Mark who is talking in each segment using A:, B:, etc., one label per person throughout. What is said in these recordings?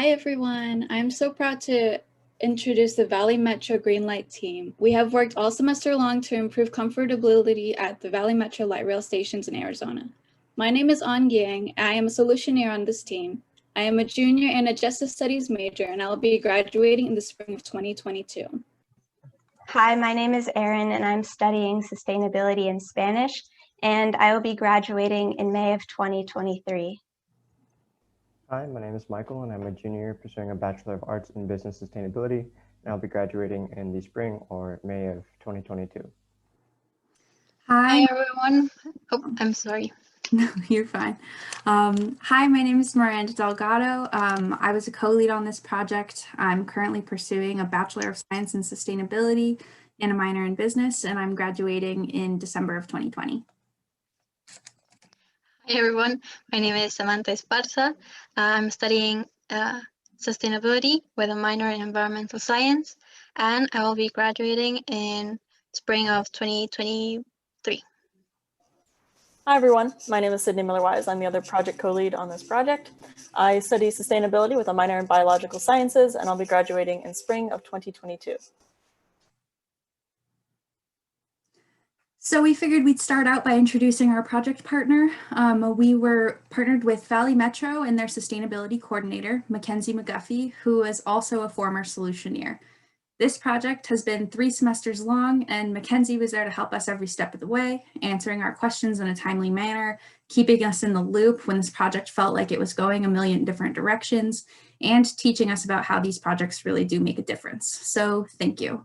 A: Hi everyone, I'm so proud to introduce the Valley Metro GreenLight team. We have worked all semester long to improve comfortability at the Valley Metro light rail stations in Arizona. My name is An Yang, and I am a Solutioneer on this team. I am a junior and a Justice Studies major, and I will be graduating in the spring of 2022.
B: Hi, my name is Erin, and I'm studying sustainability in Spanish, and I will be graduating in May of 2023.
C: Hi, my name is Michael, and I'm a junior pursuing a Bachelor of Arts in Business Sustainability, and I'll be graduating in the spring or May of 2022.
D: Hi, everyone. Oh, I'm sorry.
E: No, you're fine. Hi, my name is Miranda Delgado. I was a co-lead on this project. I'm currently pursuing a Bachelor of Science in Sustainability and a minor in Business, and I'm graduating in December of 2020.
D: Hi, everyone. My name is Samantha Esparza. I'm studying sustainability with a minor in environmental science, and I will be graduating in spring of 2023.
F: Hi everyone, my name is Sidney Miller. I'm the other project co-lead on this project. I study sustainability with a minor in biological sciences, and I'll be graduating in spring of 2022.
E: So we figured we'd start out by introducing our project partner. We were partnered with Valley Metro and their sustainability coordinator, Mackenzie McGuffey, who is also a former Solutioneer. This project has been 3 semesters long, and Mackenzie was there to help us every step of the way, answering our questions in a timely manner, keeping us in the loop when this project felt like it was going a million different directions, and teaching us about how these projects really do make a difference. So thank you.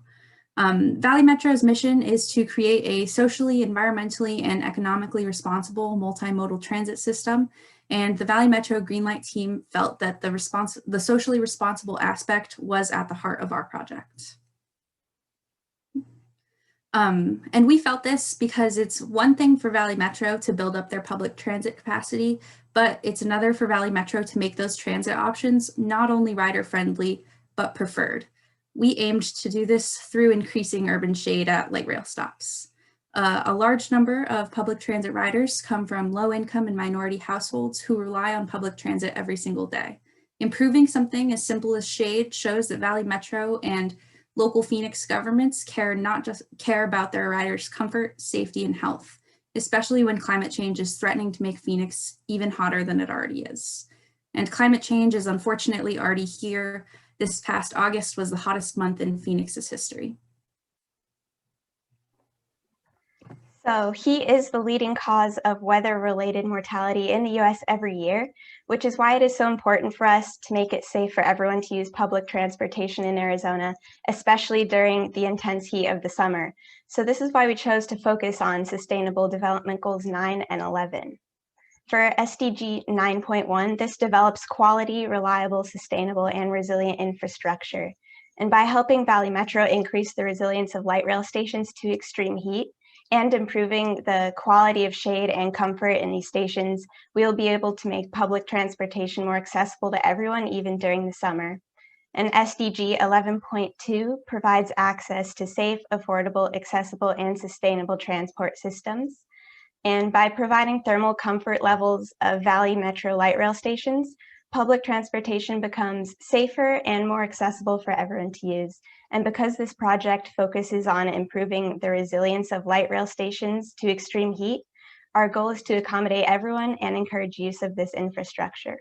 E: Valley Metro's mission is to create a socially, environmentally, and economically responsible multimodal transit system. And the Valley Metro GreenLight team felt that the socially responsible aspect was at the heart of our project. And we felt this because it's one thing for Valley Metro to build up their public transit capacity, but it's another for Valley Metro to make those transit options not only rider-friendly, but preferred. We aimed to do this through increasing urban shade at light rail stops. A large number of public transit riders come from low-income and minority households who rely on public transit every single day. Improving something as simple as shade shows that Valley Metro and local Phoenix governments care about their riders' comfort, safety, and health, especially when climate change is threatening to make Phoenix even hotter than it already is. And climate change is unfortunately already here. This past August was the hottest month in Phoenix's history.
B: So heat is the leading cause of weather-related mortality in the US every year, which is why it is so important for us to make it safe for everyone to use public transportation in Arizona, especially during the intense heat of the summer. So this is why we chose to focus on Sustainable Development Goals 9 and 11. For SDG 9.1, this develops quality, reliable, sustainable, and resilient infrastructure. And by helping Valley Metro increase the resilience of light rail stations to extreme heat, and improving the quality of shade and comfort in these stations, we will be able to make public transportation more accessible to everyone, even during the summer. And SDG 11.2 provides access to safe, affordable, accessible, and sustainable transport systems. And by providing thermal comfort levels of Valley Metro light rail stations, public transportation becomes safer and more accessible for everyone to use. And because this project focuses on improving the resilience of light rail stations to extreme heat, our goal is to accommodate everyone and encourage use of this infrastructure.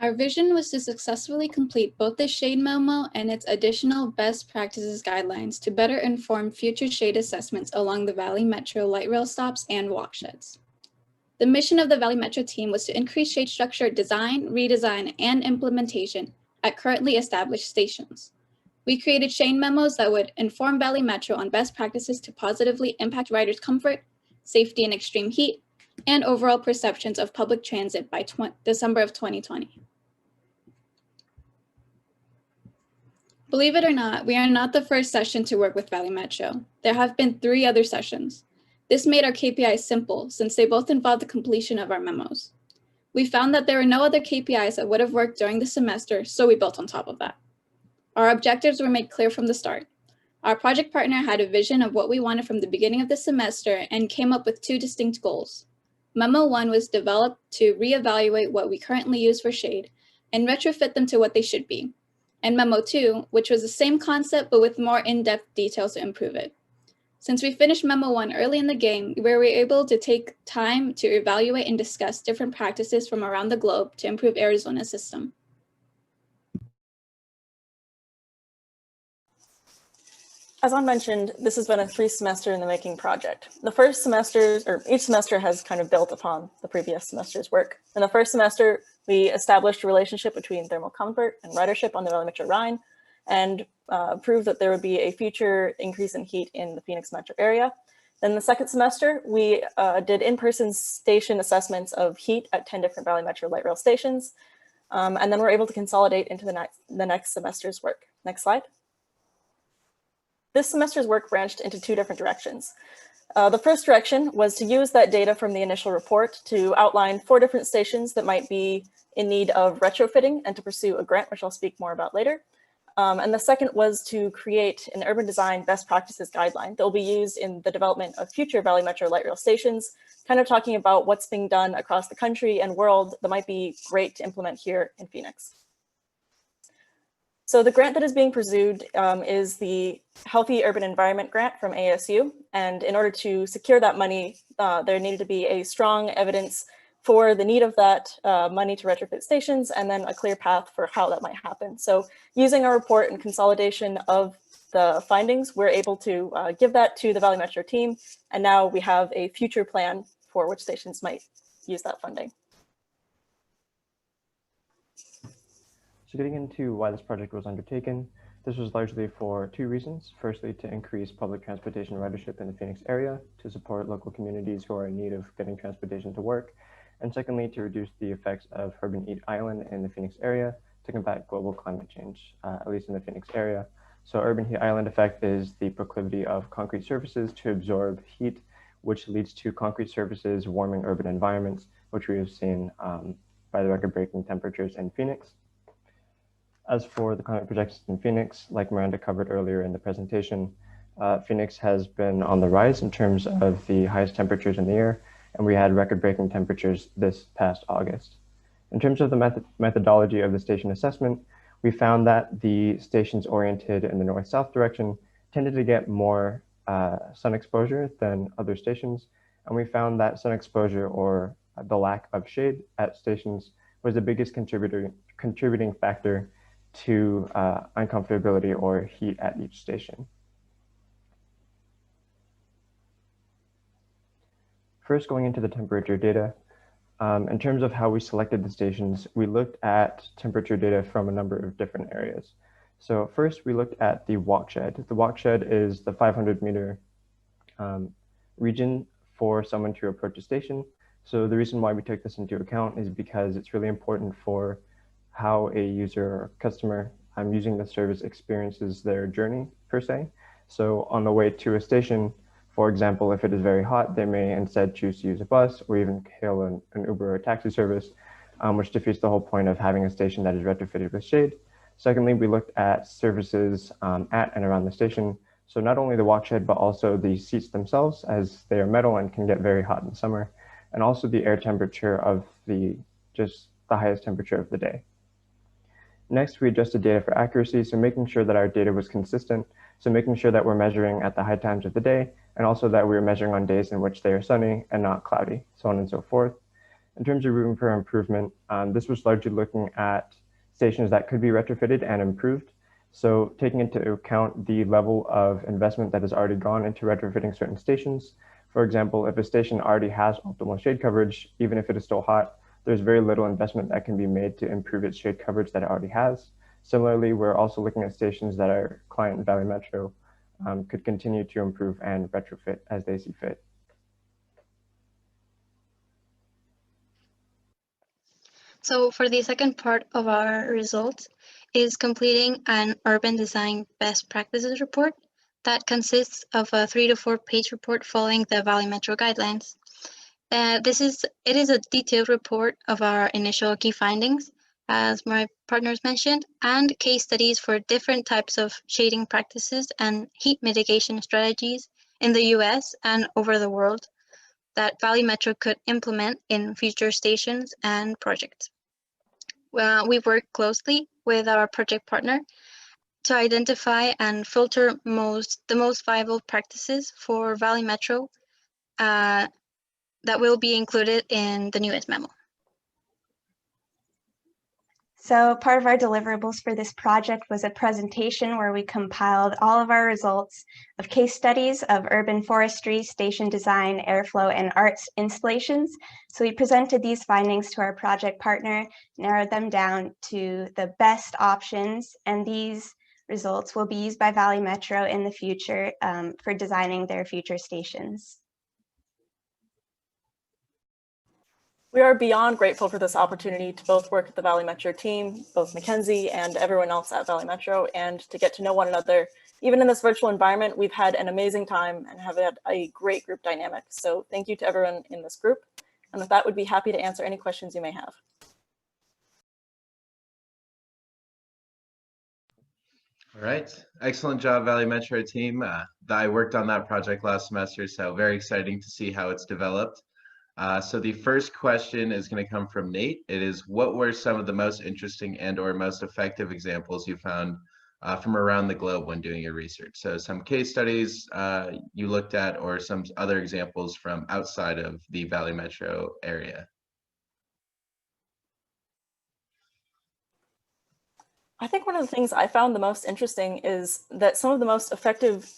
A: Our vision was to successfully complete both the shade memo and its additional best practices guidelines to better inform future shade assessments along the Valley Metro light rail stops and walksheds. The mission of the Valley Metro team was to increase shade structure design, redesign, and implementation at currently established stations. We created shade memos that would inform Valley Metro on best practices to positively impact riders' comfort, safety in extreme heat, and overall perceptions of public transit by December of 2020. Believe it or not, we are not the first session to work with Valley Metro. There have been 3 other sessions. This made our KPIs simple since they both involved the completion of our memos. We found that there were no other KPIs that would have worked during the semester, so we built on top of that. Our objectives were made clear from the start. Our project partner had a vision of what we wanted from the beginning of the semester and came up with 2 distinct goals. Memo 1 was developed to reevaluate what we currently use for shade and retrofit them to what they should be. And Memo 2, which was the same concept but with more in-depth details to improve it. Since we finished Memo 1 early in the game, we were able to take time to evaluate and discuss different practices from around the globe to improve Arizona's system.
F: As I mentioned, this has been a 3-semester in the making project. The first semester, or each semester has kind of built upon the previous semester's work. In the first semester, we established a relationship between thermal comfort and ridership on the Valley Metro Rhine and proved that there would be a future increase in heat in the Phoenix metro area. Then the second semester, we did in-person station assessments of heat at 10 different Valley Metro light rail stations. And then we're able to consolidate into the next semester's work. Next slide. This semester's work branched into 2 different directions. The first direction was to use that data from the initial report to outline 4 different stations that might be in need of retrofitting and to pursue a grant, which I'll speak more about later. And the second was to create an urban design best practices guideline that will be used in the development of future Valley Metro light rail stations, kind of talking about what's being done across the country and world that might be great to implement here in Phoenix. So the grant that is being pursued is the Healthy Urban Environment Grant from ASU. And in order to secure that money, there needed to be a strong evidence for the need of that money to retrofit stations, and then a clear path for how that might happen. So using our report and consolidation of the findings, we're able to give that to the Valley Metro team. And now we have a future plan for which stations might use that funding.
C: So getting into why this project was undertaken, this was largely for 2 reasons. Firstly, to increase public transportation ridership in the Phoenix area, to support local communities who are in need of getting transportation to work, and secondly, to reduce the effects of urban heat island in the Phoenix area to combat global climate change, at least in the Phoenix area. So urban heat island effect is the proclivity of concrete surfaces to absorb heat, which leads to concrete surfaces warming urban environments, which we have seen by the record-breaking temperatures in Phoenix. As for the climate projections in Phoenix, like Miranda covered earlier in the presentation, Phoenix has been on the rise in terms of the highest temperatures in the year, and we had record-breaking temperatures this past August. In terms of the methodology of the station assessment, we found that the stations oriented in the north-south direction tended to get more sun exposure than other stations, and we found that sun exposure or the lack of shade at stations was the biggest contributing factor to uncomfortability or heat at each station. First, going into the temperature data, in terms of how we selected the stations, we looked at temperature data from a number of different areas. So first, we looked at the walkshed. The walkshed is the 500-meter region for someone to approach a station. So the reason why we took this into account is because it's really important for how a user or customer using the service experiences their journey, per se. So on the way to a station, for example, if it is very hot, they may instead choose to use a bus or even hail an Uber or a taxi service, which defeats the whole point of having a station that is retrofitted with shade. Secondly, we looked at services at and around the station. So not only the walkshed, but also the seats themselves, as they are metal and can get very hot in summer, and also the air temperature of just the highest temperature of the day. Next, we adjusted data for accuracy, so making sure that our data was consistent, so making sure that we're measuring at the high times of the day, and also that we're measuring on days in which they are sunny and not cloudy, so on and so forth. In terms of room for improvement, this was largely looking at stations that could be retrofitted and improved. So taking into account the level of investment that has already gone into retrofitting certain stations. For example, if a station already has optimal shade coverage, even if it is still hot, there's very little investment that can be made to improve its shade coverage that it already has. Similarly, we're also looking at stations that our client Valley Metro could continue to improve and retrofit as they see fit.
D: So for the second part of our results is completing an urban design best practices report that consists of a 3 to 4 page report following the Valley Metro guidelines. It is a detailed report of our initial key findings, as my partners mentioned, and case studies for different types of shading practices and heat mitigation strategies in the US and over the world. that Valley Metro could implement in future stations and projects. We worked closely with our project partner to identify and filter the most viable practices for Valley Metro that will be included in the newest memo.
B: So part of our deliverables for this project was a presentation where we compiled all of our results of case studies of urban forestry, station design, airflow, and arts installations. So we presented these findings to our project partner, narrowed them down to the best options, and these results will be used by Valley Metro in the future for designing their future stations.
F: We are beyond grateful for this opportunity to both work with the Valley Metro team, both Mackenzie and everyone else at Valley Metro, and to get to know one another. Even in this virtual environment, we've had an amazing time and have had a great group dynamic. So thank you to everyone in this group. And with that, we'd be happy to answer any questions you may have.
G: All right, excellent job, Valley Metro team. I worked on that project last semester, so very exciting to see how it's developed. So the first question is going to come from Nate. It is, what were some of the most interesting and or most effective examples you found from around the globe when doing your research? So some case studies you looked at, or some other examples from outside of the Valley Metro area.
F: I think one of the things I found the most interesting is that some of the most effective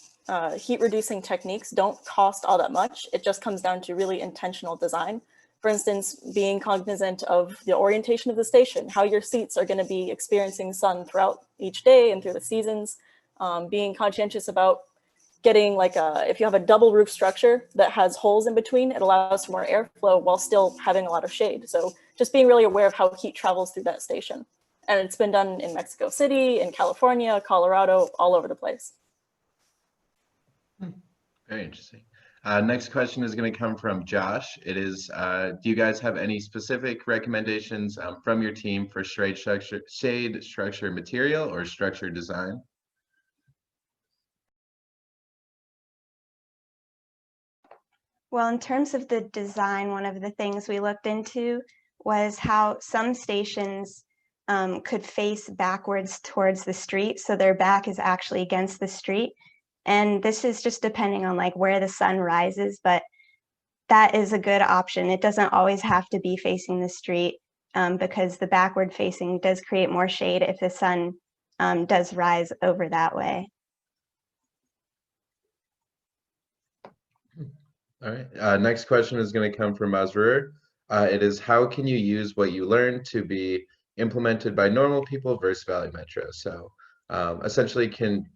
F: heat reducing techniques don't cost all that much. It just comes down to really intentional design. For instance, being cognizant of the orientation of the station, how your seats are going to be experiencing sun throughout each day and through the seasons, being conscientious about getting if you have a double roof structure that has holes in between, it allows for more airflow while still having a lot of shade. So just being really aware of how heat travels through that station. And it's been done in Mexico City, in California, Colorado, all over the place.
G: Very interesting. Next question is going to come from Josh. It is, do you guys have any specific recommendations from your team for shade structure material or structure design?
B: Well, in terms of the design, one of the things we looked into was how some stations could face backwards towards the street. So their back is actually against the street. And this is just depending on where the sun rises, but that is a good option. It doesn't always have to be facing the street because the backward facing does create more shade if the sun does rise over that way.
G: All right, next question is going to come from Mazrur. It is, how can you use what you learned to be implemented by normal people versus Valley Metro? So essentially, can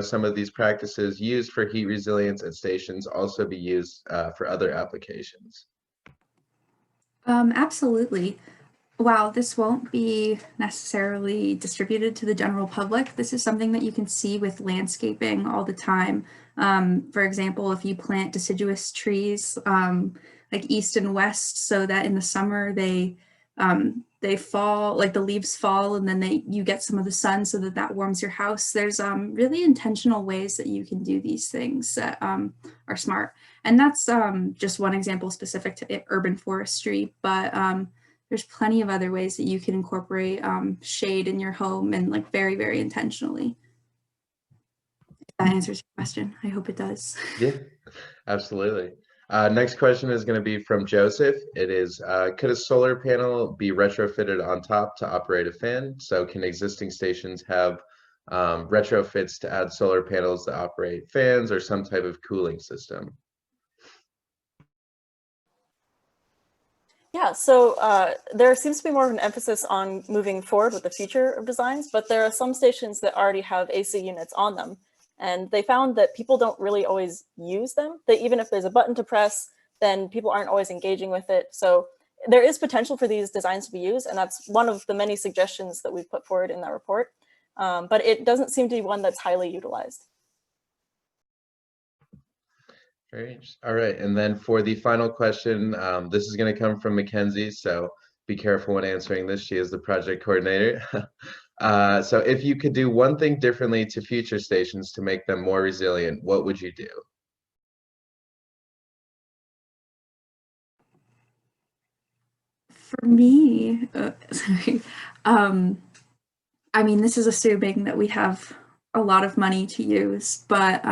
G: some of these practices used for heat resilience at stations also be used for other applications?
E: Absolutely. While this won't be necessarily distributed to the general public, this is something that you can see with landscaping all the time. For example, if you plant deciduous trees like east and west, so that in the summer they fall, the leaves fall, and then you get some of the sun so that warms your house. There's really intentional ways that you can do these things that are smart. And that's just one example specific to urban forestry, but there's plenty of other ways that you can incorporate shade in your home and very, very intentionally. If that answers your question. I hope it does.
G: Yeah, absolutely. Next question is going to be from Joseph. It is, could a solar panel be retrofitted on top to operate a fan? So can existing stations have retrofits to add solar panels that operate fans or some type of cooling system?
F: Yeah, so there seems to be more of an emphasis on moving forward with the future of designs, but there are some stations that already have AC units on them. And they found that people don't really always use them, that even if there's a button to press, then people aren't always engaging with it. So there is potential for these designs to be used, and that's one of the many suggestions that we've put forward in that report. But it doesn't seem to be one that's highly utilized.
G: Great. All right. And then for the final question, this is going to come from Mackenzie. So be careful when answering this. She is the project coordinator. So if you could do one thing differently to future stations to make them more resilient, what would you do?
E: For me, sorry. I mean, this is assuming that we have a lot of money to use, but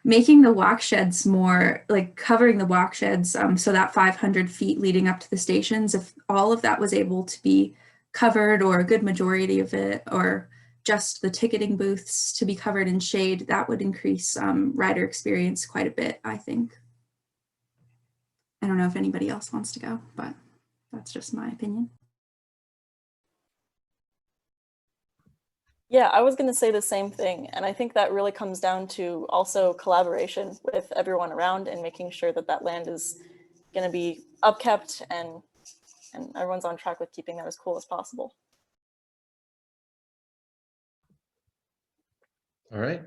E: making the walk sheds more, like covering the walk sheds, so that 500 feet leading up to the stations, if all of that was able to be covered, or a good majority of it, or just the ticketing booths to be covered in shade, that would increase rider experience quite a bit, I think. I don't know if anybody else wants to go, but that's just my opinion.
F: Yeah, I was going to say the same thing. And I think that really comes down to also collaboration with everyone around and making sure that that land is going to be upkept and everyone's on track with keeping that as cool as possible.
G: All right.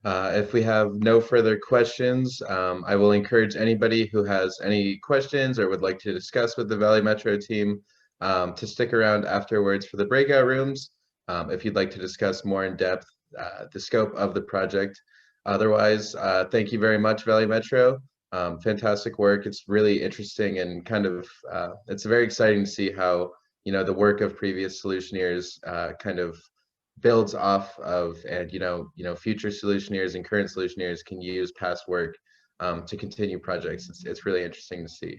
G: If we have no further questions, I will encourage anybody who has any questions or would like to discuss with the Valley Metro team to stick around afterwards for the breakout rooms if you'd like to discuss more in depth the scope of the project. Otherwise, thank you very much, Valley Metro. Fantastic work. It's really interesting and kind of, it's very exciting to see how, you know, the work of previous Solutioneers kind of builds off of, and future Solutioneers and current Solutioneers can use past work to continue projects. It's really interesting to see.